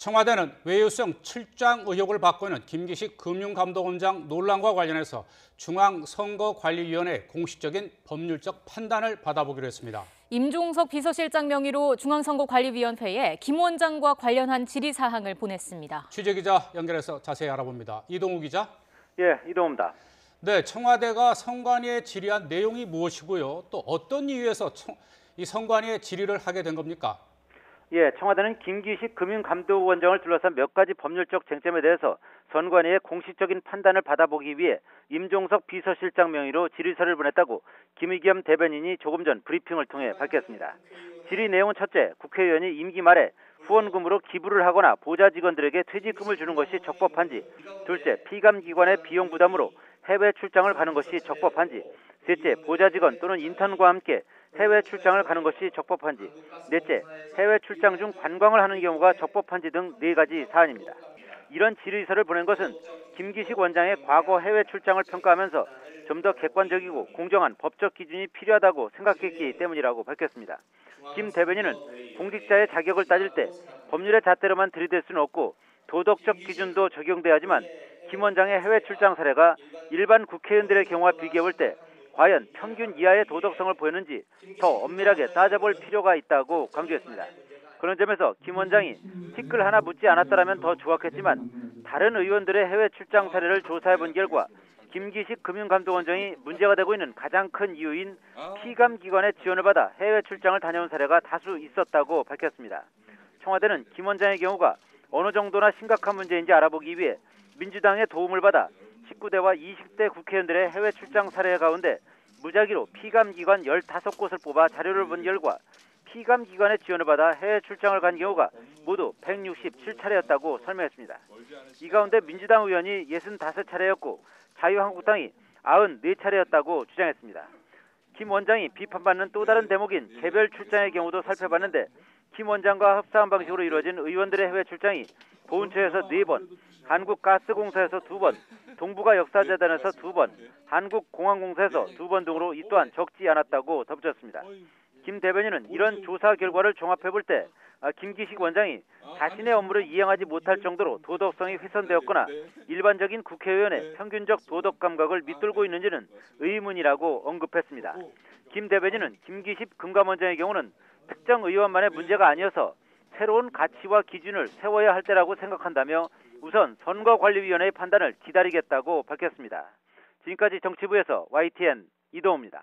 청와대는 외유성 출장 의혹을 받고 있는 김기식 금융감독원장 논란과 관련해서 중앙선거관리위원회 공식적인 법률적 판단을 받아보기로 했습니다. 임종석 비서실장 명의로 중앙선거관리위원회에 김 원장과 관련한 질의사항을 보냈습니다. 취재기자 연결해서 자세히 알아봅니다. 이동우 기자. 예, 이동우입니다. 네, 청와대가 선관위에 질의한 내용이 무엇이고요? 또 어떤 이유에서 이 선관위에 질의를 하게 된 겁니까? 예, 청와대는 김기식 금융감독원장을 둘러싼 몇 가지 법률적 쟁점에 대해서 선관위의 공식적인 판단을 받아보기 위해 임종석 비서실장 명의로 질의서를 보냈다고 김의겸 대변인이 조금 전 브리핑을 통해 밝혔습니다. 질의 내용은 첫째, 국회의원이 임기 말에 후원금으로 기부를 하거나 보좌 직원들에게 퇴직금을 주는 것이 적법한지, 둘째, 피감기관의 비용 부담으로 해외 출장을 가는 것이 적법한지, 셋째, 보좌 직원 또는 인턴과 함께 해외 출장을 가는 것이 적법한지, 넷째, 해외 출장 중 관광을 하는 경우가 적법한지 등 4가지 사안입니다. 이런 질의서를 보낸 것은 김기식 원장의 과거 해외 출장을 평가하면서 좀 더 객관적이고 공정한 법적 기준이 필요하다고 생각했기 때문이라고 밝혔습니다. 김 대변인은 공직자의 자격을 따질 때 법률의 잣대로만 들이댈 수는 없고 도덕적 기준도 적용돼야 하지만 김 원장의 해외 출장 사례가 일반 국회의원들의 경우와 비교해볼 때 과연 평균 이하의 도덕성을 보였는지 더 엄밀하게 따져볼 필요가 있다고 강조했습니다. 그런 점에서 김 원장이 티끌 하나 묻지 않았더라면 더 좋았겠지만 다른 의원들의 해외 출장 사례를 조사해본 결과 김기식 금융감독원장이 문제가 되고 있는 가장 큰 이유인 피감기관의 지원을 받아 해외 출장을 다녀온 사례가 다수 있었다고 밝혔습니다. 청와대는 김 원장의 경우가 어느 정도나 심각한 문제인지 알아보기 위해 민주당의 도움을 받아 19대와 20대 국회의원들의 해외 출장 사례 가운데 무작위로 피감기관 15곳을 뽑아 자료를 본 결과 피감기관의 지원을 받아 해외 출장을 간 경우가 모두 167차례였다고 설명했습니다. 이 가운데 민주당 의원이 65차례였고 자유한국당이 94차례였다고 주장했습니다. 김 원장이 비판받는 또 다른 대목인 개별 출장의 경우도 살펴봤는데 김 원장과 흡사한 방식으로 이루어진 의원들의 해외 출장이 보훈처에서 4번, 한국가스공사에서 2번, 동북아 역사재단에서 2번, 한국공항공사에서 2번 등으로 이 또한 적지 않았다고 덧붙였습니다. 김 대변인은 이런 조사 결과를 종합해볼 때 김기식 원장이 자신의 업무를 이행하지 못할 정도로 도덕성이 훼손되었거나 일반적인 국회의원의 평균적 도덕 감각을 밑돌고 있는지는 의문이라고 언급했습니다. 김 대변인은 김기식 금감원장의 경우는 특정 의원만의 문제가 아니어서 새로운 가치와 기준을 세워야 할 때라고 생각한다며 우선 선거관리위원회의 판단을 기다리겠다고 밝혔습니다. 지금까지 정치부에서 YTN 이동우입니다.